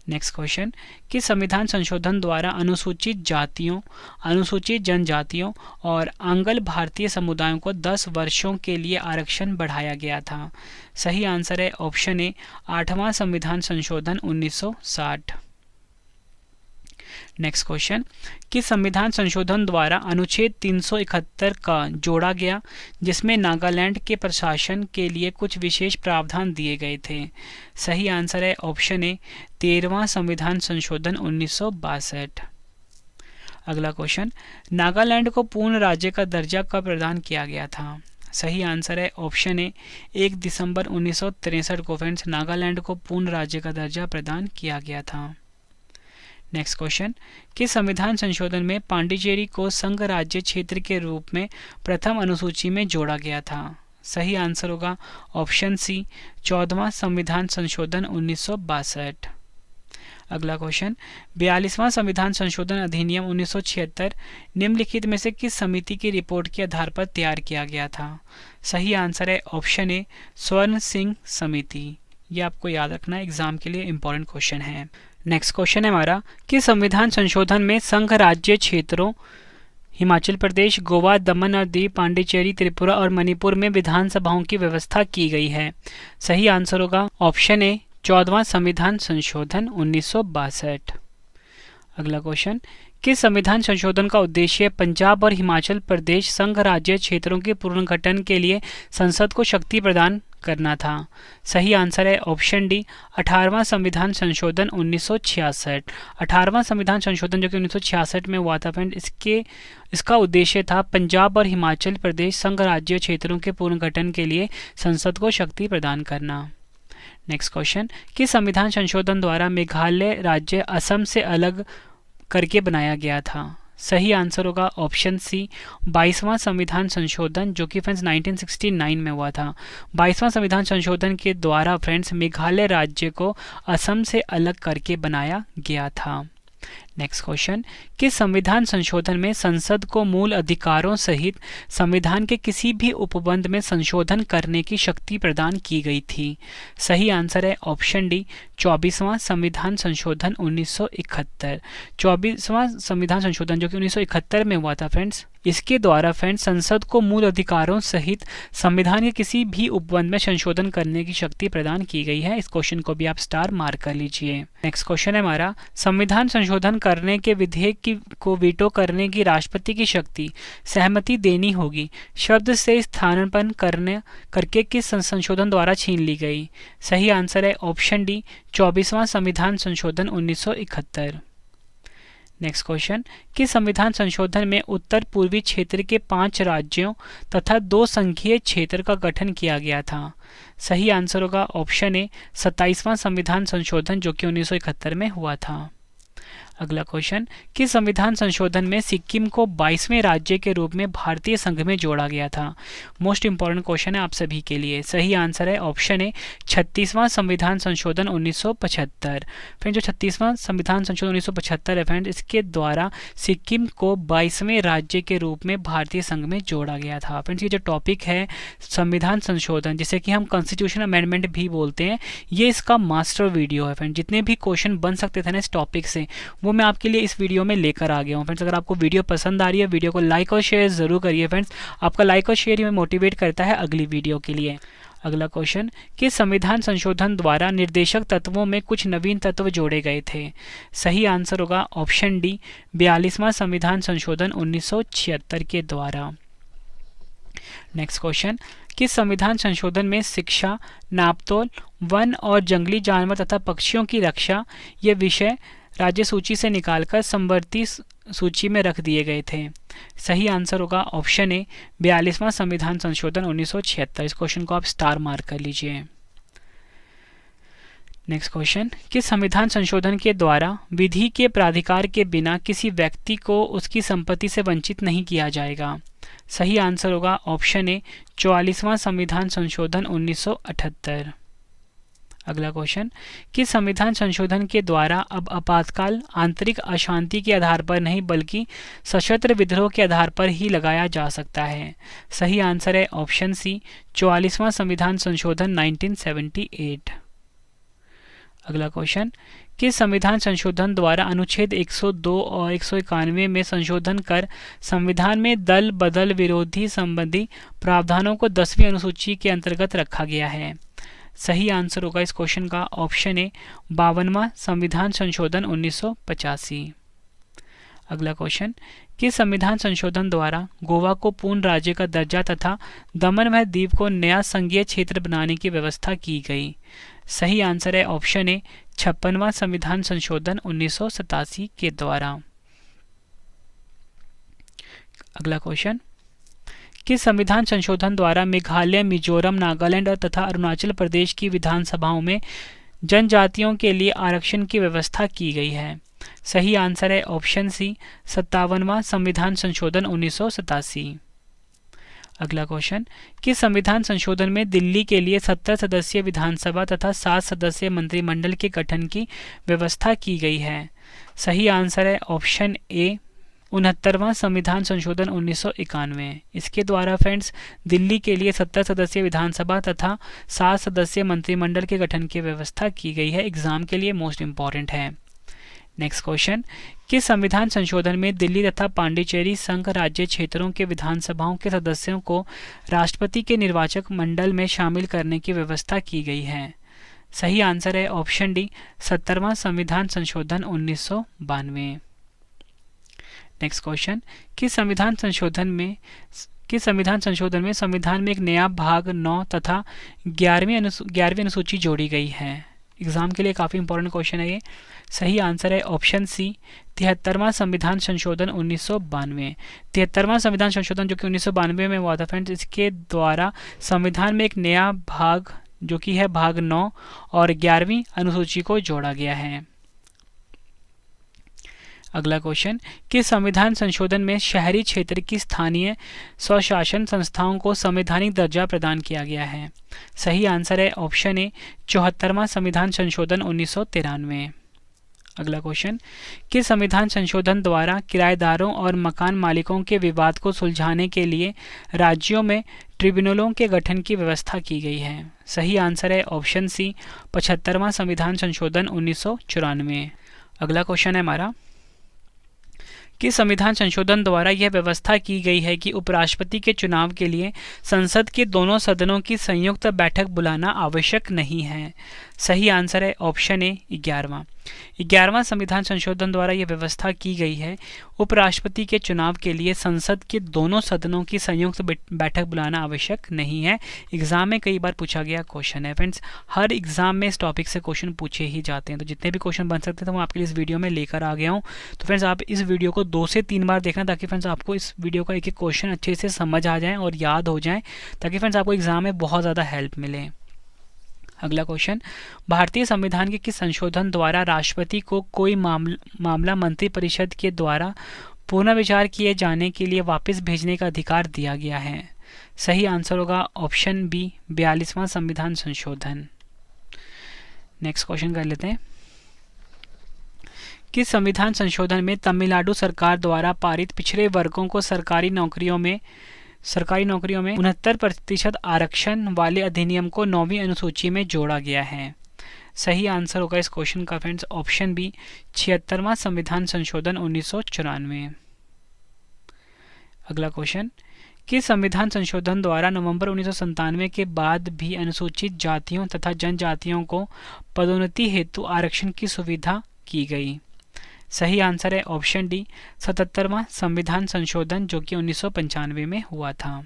नेक्स्ट क्वेश्चन, किस संविधान संशोधन द्वारा अनुसूचित जातियों, अनुसूचित जनजातियों और आंग्ल भारतीय समुदायों को 10 वर्षों के लिए आरक्षण बढ़ाया गया था? सही आंसर है ऑप्शन ए, 8वां संविधान संशोधन 1960। नेक्स्ट क्वेश्चन, किस संविधान संशोधन द्वारा अनुच्छेद 371 का जोड़ा गया जिसमें नागालैंड के प्रशासन के लिए कुछ विशेष प्रावधान दिए गए थे? सही आंसर है ऑप्शन ए, 13वां संविधान संशोधन 1962। अगला क्वेश्चन, नागालैंड को पूर्ण राज्य का दर्जा कब प्रदान किया गया था? सही आंसर है ऑप्शन ए, 1 दिसंबर 1963 को फ्रेंड्स नागालैंड को पूर्ण राज्य का दर्जा प्रदान किया गया था। नेक्स्ट क्वेश्चन, किस संविधान संशोधन में पांडिचेरी को संघ राज्य क्षेत्र के रूप में प्रथम अनुसूची में जोड़ा गया था? सही आंसर होगा ऑप्शन सी, 14वां संविधान संशोधन 1962। अगला क्वेश्चन, 42वां संविधान संशोधन अधिनियम 1976 निम्नलिखित में से किस समिति की रिपोर्ट के आधार पर तैयार किया गया था? सही आंसर है ऑप्शन ए, स्वर्ण सिंह समिति। ये आपको याद रखना है, एग्जाम के लिए इंपॉर्टेंट क्वेश्चन है। नेक्स्ट क्वेश्चन है हमारा, किस संविधान संशोधन में संघ राज्य क्षेत्रों हिमाचल प्रदेश, गोवा, दमन और दीव, पांडिचेरी, त्रिपुरा और मणिपुर में विधानसभाओं की व्यवस्था की गई है? सही आंसर होगा ऑप्शन ए, 14वां संविधान संशोधन 1962। अगला क्वेश्चन, किस संविधान संशोधन का उद्देश्य पंजाब और हिमाचल प्रदेश संघ राज्य क्षेत्रों के पुनर्गठन के लिए संसद को शक्ति प्रदान करना था? सही आंसर है ऑप्शन डी, 18वां संविधान संशोधन 1966। 18वां संविधान संशोधन जो कि 1966 में हुआ था फ्रेंड, इसका उद्देश्य था पंजाब और हिमाचल प्रदेश संघ राज्य क्षेत्रों के पुनर्गठन के लिए संसद को शक्ति प्रदान करना। नेक्स्ट क्वेश्चन, किस संविधान संशोधन द्वारा मेघालय राज्य असम से अलग करके बनाया गया था? सही आंसर होगा ऑप्शन सी, 22वां संविधान संशोधन जो कि फ्रेंड्स 1969 में हुआ था। 22वां संविधान संशोधन के द्वारा फ्रेंड्स मेघालय राज्य को असम से अलग करके बनाया गया था। नेक्स्ट क्वेश्चन, किस संविधान संशोधन में संसद को मूल अधिकारों सहित संविधान के किसी भी उपबंध में संशोधन करने की शक्ति प्रदान की गई थी? सही आंसर है ऑप्शन डी, 24वां संविधान संशोधन 1971। 24वां संविधान संशोधन जो कि 1971 में हुआ था फ्रेंड्स, इसके द्वारा फ्रेंड्स संसद को मूल अधिकारों सहित संविधान के किसी भी उपबंध में संशोधन करने की शक्ति प्रदान की गई है। इस क्वेश्चन को भी आप स्टार मार्क कर लीजिए। नेक्स्ट क्वेश्चन है हमारा, संविधान संशोधन करने के विधेयक को वीटो करने की राष्ट्रपति की शक्ति सहमति देनी होगी शब्द से स्थानापन्न करके किस संशोधन द्वारा छीन ली गई? सही आंसर है ऑप्शन डी, 24वां संविधान संशोधन 1971। नेक्स्ट क्वेश्चन, किस संविधान संशोधन में उत्तर पूर्वी क्षेत्र के 5 राज्यों तथा 2 संघीय क्षेत्र का गठन किया गया था? सही आंसर होगा ऑप्शन ए, 27वां संविधान संशोधन जो कि 1971 में हुआ था। अगला क्वेश्चन, किस संविधान संशोधन में सिक्किम को 22वें राज्य के रूप में भारतीय संघ में जोड़ा गया था? मोस्ट इंपॉर्टेंट क्वेश्चन है आप सभी के लिए। सही आंसर है ऑप्शन ए, 36वां संविधान संशोधन 1975। फ्रेंड जो 36वां संविधान संशोधन 1975 है फ्रेंड, इसके द्वारा सिक्किम को 22वें राज्य के रूप में भारतीय संघ में जोड़ा गया था। फ्रेंड्स ये जो टॉपिक है संविधान संशोधन, जिसे कि हम कॉन्स्टिट्यूशन अमेंडमेंट भी बोलते हैं, ये इसका मास्टर वीडियो है फ्रेंड। जितने भी क्वेश्चन बन सकते थे ना इस टॉपिक से वो वो मैं आपके लिए इस वीडियो में लेकर आ गया हूँ। फ्रेंड्स, अगर आपको वीडियो पसंद आ रही है, वीडियो को लाइक और शेयर ज़रूर करिए फ्रेंड्स। आपका लाइक और शेयर हमें मोटिवेट करता है अगली वीडियो के लिए। अगला क्वेश्चन, किस संविधान संशोधन द्वारा निर्देशक तत्वों में कुछ नवीन तत्व जोड़े गए थे? सही आंसर होगा ऑप्शन डी, 42वां संविधान संशोधन 1976 के द्वारा। नेक्स्ट क्वेश्चन, किस संविधान संशोधन में शिक्षा, नापतोल, वन और जंगली जानवर तथा पक्षियों की रक्षा ये विषय राज्य सूची से निकालकर समवर्ती सूची में रख दिए गए थे? सही आंसर होगा ऑप्शन ए, 42वां संविधान संशोधन 1976। इस क्वेश्चन को आप स्टार मार्क कर लीजिए। नेक्स्ट क्वेश्चन, किस संविधान संशोधन के द्वारा विधि के प्राधिकार के बिना किसी व्यक्ति को उसकी संपत्ति से वंचित नहीं किया जाएगा? सही आंसर होगा ऑप्शन ए, 44वां संविधान संशोधन 1978। अगला क्वेश्चन, किस संविधान संशोधन के द्वारा अब आपातकाल आंतरिक अशांति के आधार पर नहीं बल्कि सशस्त्र विद्रोह के आधार पर ही लगाया जा सकता है? सही आंसर है ऑप्शन सी, 44वां संविधान संशोधन 1978। अगला क्वेश्चन, किस संविधान संशोधन द्वारा अनुच्छेद 102 और 191 में संशोधन कर संविधान में दल बदल विरोधी संबंधी प्रावधानों को 10वीं अनुसूची के अंतर्गत रखा गया है? सही आंसर होगा इस क्वेश्चन का ऑप्शन ए, 52वां संविधान संशोधन 1985। अगला क्वेश्चन, किस संविधान संशोधन द्वारा गोवा को पूर्ण राज्य का दर्जा तथा दमन व दीव को नया संघीय क्षेत्र बनाने की व्यवस्था की गई? सही आंसर है ऑप्शन ए, 56वां संविधान संशोधन 1987 के द्वारा। अगला क्वेश्चन, किस संविधान संशोधन द्वारा मेघालय, मिजोरम, नागालैंड और तथा अरुणाचल प्रदेश की विधानसभाओं में जनजातियों के लिए आरक्षण की व्यवस्था की गई है? सही आंसर है ऑप्शन सी, 57वां संविधान संशोधन 1987। अगला क्वेश्चन, किस संविधान संशोधन में दिल्ली के लिए 70 सदस्यीय विधानसभा तथा 7 सदस्यीय मंत्रिमंडल के गठन की व्यवस्था की गई है? सही आंसर है ऑप्शन ए, 69वां संविधान संशोधन 1991। इसके द्वारा फ्रेंड्स दिल्ली के लिए 70 सदस्यीय विधानसभा तथा 7 सदस्यीय मंत्रिमंडल के गठन की व्यवस्था की गई है। एग्जाम के लिए मोस्ट इंपॉर्टेंट है। नेक्स्ट क्वेश्चन, किस संविधान संशोधन में दिल्ली तथा पांडिचेरी संघ राज्य क्षेत्रों के विधानसभाओं के सदस्यों को राष्ट्रपति के निर्वाचक मंडल में शामिल करने की व्यवस्था की गई है? सही आंसर है ऑप्शन डी, 70वां संविधान संशोधन 1992। नेक्स्ट क्वेश्चन, किस संविधान संशोधन में संविधान में एक नया भाग 9 तथा 11वीं अनुसूची जोड़ी गई है? एग्जाम के लिए काफ़ी इंपॉर्टेंट क्वेश्चन है ये। सही आंसर है ऑप्शन सी, 73वां संविधान संशोधन 1992। 73वां संविधान संशोधन जो कि 1992 में हुआ था फ्रेंड्स, इसके द्वारा संविधान में एक नया भाग जो कि है भाग 9 और 11वीं अनुसूची को जोड़ा गया है। अगला क्वेश्चन, किस संविधान संशोधन में शहरी क्षेत्र की स्थानीय स्वशासन संस्थाओं को संवैधानिक दर्जा प्रदान किया गया है? सही आंसर है ऑप्शन ए, 74वां संविधान संशोधन 1993। अगला क्वेश्चन, किस संविधान संशोधन द्वारा किराएदारों और मकान मालिकों के विवाद को सुलझाने के लिए राज्यों में ट्रिब्यूनलों के गठन की व्यवस्था की गई है? सही आंसर है ऑप्शन सी, 75वां संविधान संशोधन 1994। अगला क्वेश्चन है हमारा, किस संविधान संशोधन द्वारा यह व्यवस्था की गई है कि उपराष्ट्रपति के चुनाव के लिए संसद के दोनों सदनों की संयुक्त बैठक बुलाना आवश्यक नहीं है? सही आंसर है ऑप्शन ए, 11वां संविधान संशोधन द्वारा यह व्यवस्था की गई है उपराष्ट्रपति के चुनाव के लिए संसद के दोनों सदनों की संयुक्त बैठक बुलाना आवश्यक नहीं है। एग्जाम में कई बार पूछा गया क्वेश्चन है फ्रेंड्स, हर एग्जाम में इस टॉपिक से क्वेश्चन पूछे ही जाते हैं, तो जितने भी क्वेश्चन बन सकते हैं तो मैं आपके लिए इस वीडियो में लेकर आ गया हूँ। तो फ्रेंड्स आप इस वीडियो को 2 से 3 बार देखना ताकि फ्रेंड्स आपको इस वीडियो का एक एक क्वेश्चन अच्छे से समझ आ जाए और याद हो जाए, ताकि फ्रेंड्स आपको एग्जाम में बहुत ज़्यादा हेल्प मिले। अगला क्वेश्चन, भारतीय संविधान के किस संशोधन द्वारा राष्ट्रपति को कोई मामला मंत्रिपरिषद के द्वारा पुनर्विचार किए जाने के लिए वापस भेजने का अधिकार दिया गया है? सही आंसर होगा ऑप्शन बी, 42वां संविधान संशोधन। नेक्स्ट क्वेश्चन कर लेते हैं, किस संविधान संशोधन में तमिलनाडु सरकार द्वारा पारित पिछड़े वर्गों को सरकारी नौकरियों में 69% आरक्षण वाले अधिनियम को 9वीं अनुसूची में जोड़ा गया है? सही आंसर होगा इस क्वेश्चन का फ्रेंड्स ऑप्शन बी 76वां संविधान संशोधन 1994। अगला क्वेश्चन, किस संविधान संशोधन द्वारा नवंबर 1997 के बाद भी अनुसूचित जातियों तथा जनजातियों को पदोन्नति हेतु आरक्षण की सुविधा की गई? सही आंसर है ऑप्शन डी 77वां संविधान संशोधन जो कि 1995 में हुआ था।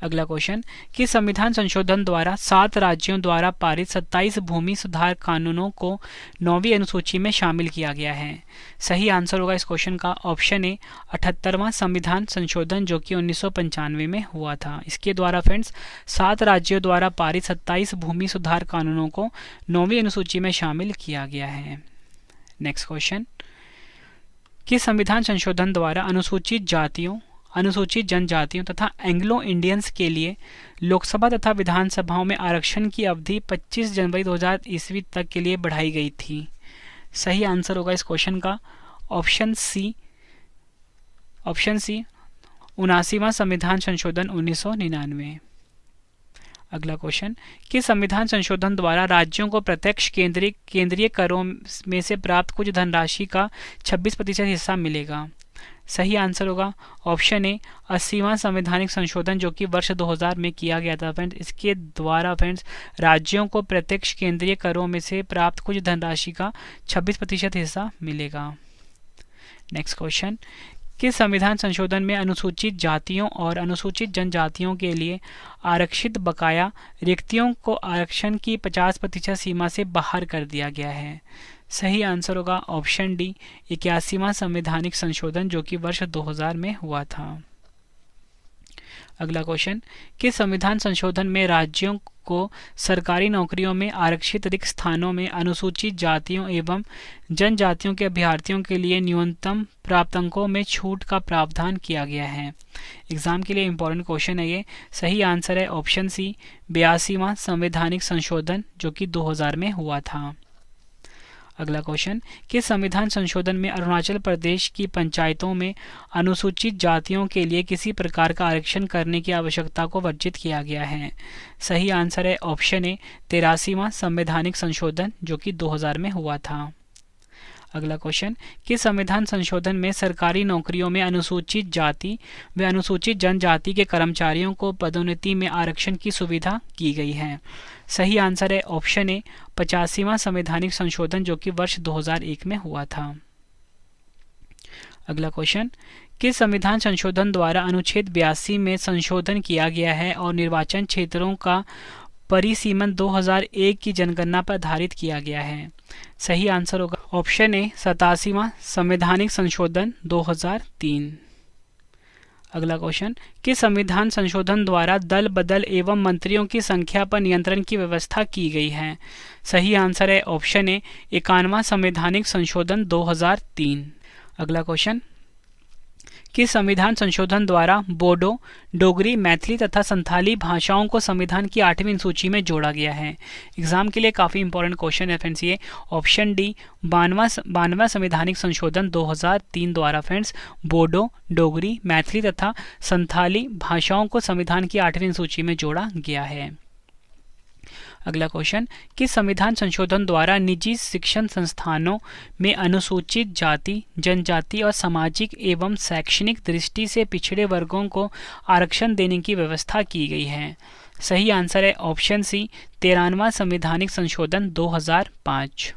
अगला क्वेश्चन, किस संविधान संशोधन द्वारा 7 राज्यों द्वारा पारित 27 भूमि सुधार कानूनों को 9वीं अनुसूची में शामिल किया गया है? सही आंसर होगा इस क्वेश्चन का ऑप्शन ए 78वां संविधान संशोधन जो कि 1995 में हुआ था। इसके द्वारा फ्रेंड्स 7 राज्यों द्वारा पारित 27 भूमि सुधार कानूनों को 9वीं अनुसूची में शामिल किया गया है। नेक्स्ट क्वेश्चन, किस संविधान संशोधन द्वारा अनुसूचित जातियों, अनुसूचित जनजातियों तथा एंग्लो इंडियंस के लिए लोकसभा तथा विधानसभाओं में आरक्षण की अवधि 25 जनवरी 2000 ईस्वी तक के लिए बढ़ाई गई थी? सही आंसर होगा इस क्वेश्चन का ऑप्शन सी 79वां संविधान संशोधन 1999। अगला क्वेश्चन, किस संविधान संशोधन द्वारा राज्यों को प्रत्यक्ष केंद्रीय करों में से प्राप्त कुछ धनराशि का 26% हिस्सा मिलेगा? सही आंसर होगा ऑप्शन ए 80वां संवैधानिक संशोधन जो कि वर्ष 2000 में किया गया था फ्रेंड्स। इसके द्वारा फ्रेंड्स राज्यों को प्रत्यक्ष केंद्रीय करों में से प्राप्त कुछ धनराशि का 26% हिस्सा मिलेगा। नेक्स्ट क्वेश्चन, किस संविधान संशोधन में अनुसूचित जातियों और अनुसूचित जनजातियों के लिए आरक्षित बकाया रिक्तियों को आरक्षण की 50% सीमा से बाहर कर दिया गया है? सही आंसर होगा ऑप्शन डी 81वां संवैधानिक संशोधन जो कि वर्ष 2000 में हुआ था। अगला क्वेश्चन, किस संविधान संशोधन में राज्यों को सरकारी नौकरियों में आरक्षित रिक्त स्थानों में अनुसूचित जातियों एवं जनजातियों के अभ्यर्थियों के लिए न्यूनतम प्राप्तांकों में छूट का प्रावधान किया गया है? एग्जाम के लिए इंपॉर्टेंट क्वेश्चन है ये। सही आंसर है ऑप्शन सी 82वां संवैधानिक संशोधन जो कि 2000 में हुआ था। अगला क्वेश्चन, किस संविधान संशोधन में अरुणाचल प्रदेश की पंचायतों में अनुसूचित जातियों के लिए किसी प्रकार का आरक्षण करने की आवश्यकता को वर्जित किया गया है? सही आंसर है ऑप्शन ए 83वां संवैधानिक संशोधन जो कि 2000 में हुआ था। अगला क्वेश्चन, किस संविधान संशोधन में सरकारी नौकरियों में अनुसूचित जाति व अनुसूचित जनजाति के कर्मचारियों को पदोन्नति में आरक्षण की सुविधा की गई है? सही आंसर है ऑप्शन ए 85वां संवैधानिक संशोधन जो कि वर्ष 2001 में हुआ था। अगला क्वेश्चन, किस संविधान संशोधन द्वारा अनुच्छेद 82 में संशोधन किया गया है और निर्वाचन क्षेत्रों का परिसीमन 2001 की जनगणना पर आधारित किया गया है? सही आंसर होगा ऑप्शन ए 87वां संवैधानिक संशोधन 2003। अगला क्वेश्चन, किस संविधान संशोधन द्वारा दल बदल एवं मंत्रियों की संख्या पर नियंत्रण की व्यवस्था की गई है? सही आंसर है ऑप्शन ए 51वां संवैधानिक संशोधन 2003। अगला क्वेश्चन, किस संविधान संशोधन द्वारा बोडो, डोगरी, मैथिली तथा संथाली भाषाओं को संविधान की 8वीं सूची में जोड़ा गया है? एग्जाम के लिए काफ़ी इंपॉर्टेंट क्वेश्चन है फ्रेंड्स ये। ऑप्शन डी 92वां संवैधानिक संशोधन 2003 द्वारा फ्रेंड्स बोडो, डोगरी, मैथिली तथा संथाली भाषाओं को संविधान की 8वीं सूची में जोड़ा गया है। अगला क्वेश्चन, किस संविधान संशोधन द्वारा निजी शिक्षण संस्थानों में अनुसूचित जाति, जनजाति और सामाजिक एवं शैक्षणिक दृष्टि से पिछड़े वर्गों को आरक्षण देने की व्यवस्था की गई है? सही आंसर है ऑप्शन सी 93वां संवैधानिक संशोधन 2005।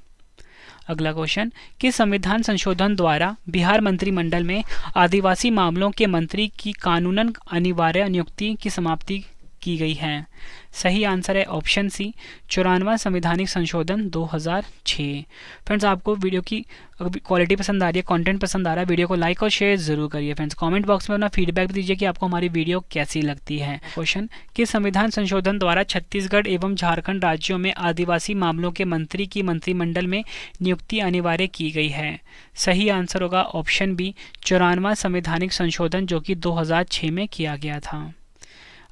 अगला क्वेश्चन, किस संविधान संशोधन द्वारा बिहार मंत्रिमंडल में आदिवासी मामलों के मंत्री की कानूनन अनिवार्य नियुक्ति की समाप्ति की गई है? सही आंसर है ऑप्शन सी 94वां संवैधानिक संशोधन 2006। फ्रेंड्स, आपको वीडियो की क्वालिटी पसंद आ रही है, कंटेंट पसंद आ रहा है, वीडियो को लाइक और शेयर जरूर करिए फ्रेंड्स। कमेंट बॉक्स में अपना फीडबैक दीजिए कि आपको हमारी वीडियो कैसी लगती है। क्वेश्चन, किस संविधान संशोधन द्वारा छत्तीसगढ़ एवं झारखंड राज्यों में आदिवासी मामलों के मंत्री की मंत्रिमंडल में नियुक्ति अनिवार्य की गई है? सही आंसर होगा ऑप्शन बी 94वां संवैधानिक संशोधन जो कि 2006 में किया गया था।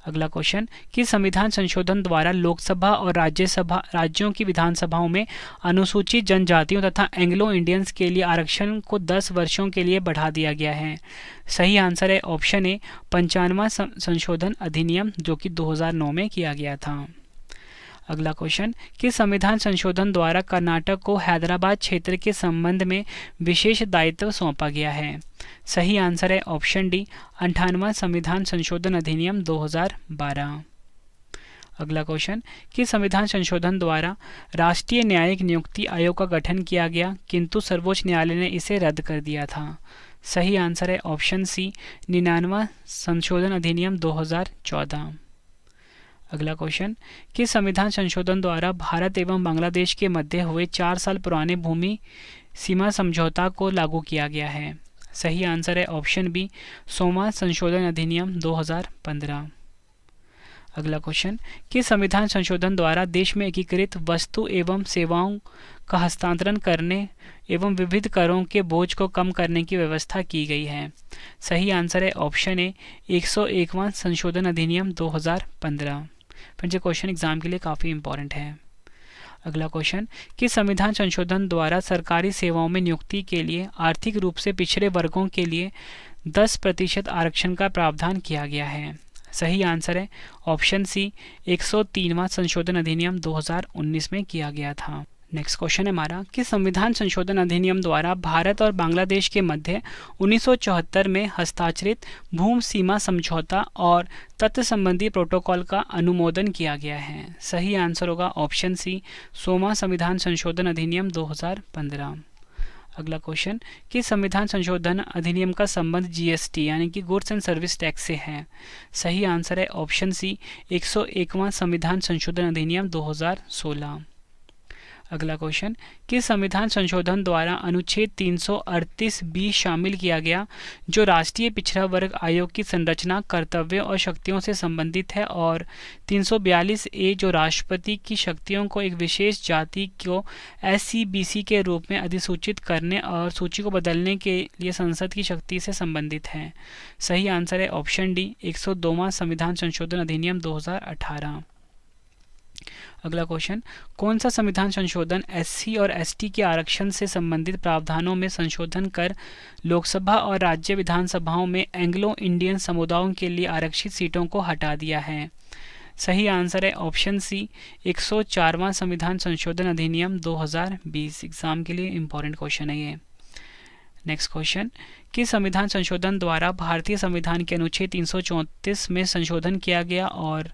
अगला क्वेश्चन, किस संविधान संशोधन द्वारा लोकसभा और राज्यों की विधानसभाओं में अनुसूचित जनजातियों तथा एंग्लो इंडियंस के लिए आरक्षण को 10 वर्षों के लिए बढ़ा दिया गया है? सही आंसर है ऑप्शन ए 95वां संशोधन अधिनियम जो कि 2009 में किया गया था। अगला क्वेश्चन, किस संविधान संशोधन द्वारा कर्नाटक को हैदराबाद क्षेत्र के संबंध में विशेष दायित्व सौंपा गया है? सही आंसर है ऑप्शन डी, 58वां संविधान संशोधन अधिनियम 2012। अगला क्वेश्चन, किस संविधान संशोधन द्वारा राष्ट्रीय न्यायिक नियुक्ति आयोग का गठन किया गया किंतु सर्वोच्च न्यायालय ने इसे रद्द कर दिया था? सही आंसर है ऑप्शन सी, 99वां संशोधन अधिनियम 2014। अगला क्वेश्चन, किस संविधान संशोधन द्वारा भारत एवं बांग्लादेश के मध्य हुए 4 साल पुराने भूमि सीमा समझौता को लागू किया गया है? सही आंसर है ऑप्शन बी, 100वां संशोधन अधिनियम 2015। अगला क्वेश्चन, किस संविधान संशोधन द्वारा देश में एकीकृत वस्तु एवं सेवाओं का हस्तांतरण करने एवं विविध करों के बोझ को कम करने की व्यवस्था की गई है? सही आंसर है ऑप्शन ए, 101वां संशोधन अधिनियम 2015। फ्रेंड्स, ये क्वेश्चन एग्जाम के लिए काफ़ी इंपॉर्टेंट है। अगला क्वेश्चन, किस संविधान संशोधन द्वारा सरकारी सेवाओं में नियुक्ति के लिए आर्थिक रूप से पिछड़े वर्गों के लिए 10% आरक्षण का प्रावधान किया गया है? सही आंसर है ऑप्शन सी, 103वां संशोधन अधिनियम 2019 में किया गया था। नेक्स्ट क्वेश्चन है हमारा, किस संविधान संशोधन अधिनियम द्वारा भारत और बांग्लादेश के मध्य 1974 में हस्ताक्षरित भूमि सीमा समझौता और तत्व संबंधी प्रोटोकॉल का अनुमोदन किया गया है? सही आंसर होगा ऑप्शन सी, 100वां संविधान संशोधन अधिनियम 2015। अगला क्वेश्चन, किस संविधान संशोधन अधिनियम का संबंध जीएसटी यानी कि गुड्स एंड सर्विस टैक्स से है? सही आंसर है ऑप्शन सी, 101वां संविधान संशोधन अधिनियम 2016। अगला क्वेश्चन, किस संविधान संशोधन द्वारा अनुच्छेद 338B शामिल किया गया जो राष्ट्रीय पिछड़ा वर्ग आयोग की संरचना, कर्तव्यों और शक्तियों से संबंधित है, और 342A जो राष्ट्रपति की शक्तियों को एक विशेष जाति को SCBC के रूप में अधिसूचित करने और सूची को बदलने के लिए संसद की शक्ति से संबंधित है? सही आंसर है ऑप्शन डी, 102वां संविधान संशोधन अधिनियम 2018। अगला क्वेश्चन, कौन सा संविधान संशोधन SC और ST के आरक्षण से संबंधित प्रावधानों में संशोधन कर लोकसभा और राज्य विधानसभाओं में एंग्लो इंडियन समुदायों के लिए आरक्षित सीटों को हटा दिया है? सही आंसर है ऑप्शन सी, 104वां संविधान संशोधन अधिनियम 2020। एग्जाम के लिए इंपॉर्टेंट क्वेश्चन है ये। नेक्स्ट क्वेश्चन, किस संविधान संशोधन द्वारा भारतीय संविधान के अनुच्छेद 334 में संशोधन किया गया और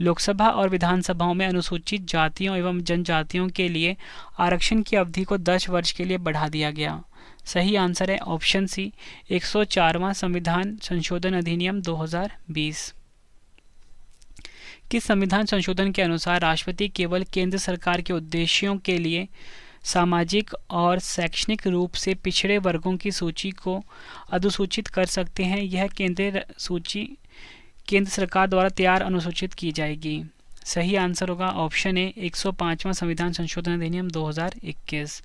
लोकसभा और विधानसभाओं में अनुसूचित जातियों एवं जनजातियों के लिए आरक्षण की अवधि को 10 वर्ष के लिए बढ़ा दिया गया? सही आंसर है ऑप्शन सी, 104वां संविधान संशोधन अधिनियम 2020। किस संविधान संशोधन के अनुसार राष्ट्रपति केवल केंद्र सरकार के उद्देश्यों के लिए सामाजिक और शैक्षणिक रूप से पिछड़े वर्गों की सूची को अधिसूचित कर सकते हैं? यह केंद्रीय सूची केंद्र सरकार द्वारा तैयार अनुसूचित की जाएगी? सही आंसर होगा ऑप्शन ए, 105वां संविधान संशोधन अधिनियम 2021।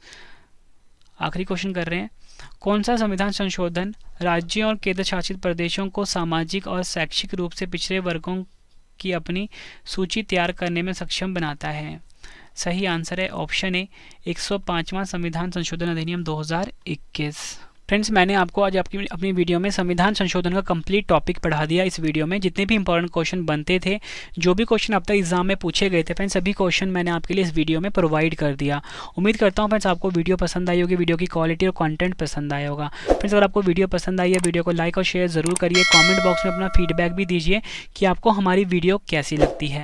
आखिरी क्वेश्चन कर रहे हैं, कौन सा संविधान संशोधन राज्यों और केंद्र शासित प्रदेशों को सामाजिक और शैक्षिक रूप से पिछड़े वर्गों की अपनी सूची तैयार करने में सक्षम बनाता है? सही आंसर है ऑप्शन ए, 105वां संविधान संशोधन अधिनियम 2021। फ्रेंड्स, मैंने आपको आज अपनी वीडियो में संविधान संशोधन का कंप्लीट टॉपिक पढ़ा दिया। इस वीडियो में जितने भी इंपॉर्टेंट क्वेश्चन बनते थे, जो भी क्वेश्चन अब तक एग्जाम में पूछे गए थे फ्रेंड्स, सभी क्वेश्चन मैंने आपके लिए इस वीडियो में प्रोवाइड कर दिया। उम्मीद करता हूँ फ्रेंड्स आपको वीडियो पसंद आई होगी, वीडियो की क्वालिटी और कंटेंट पसंद आया होगा। फ्रेंड्स, अगर आपको वीडियो पसंद आई है, वीडियो को लाइक और शेयर जरूर करिए। कॉमेंट बॉक्स में अपना फीडबैक भी दीजिए कि आपको हमारी वीडियो कैसी लगती है।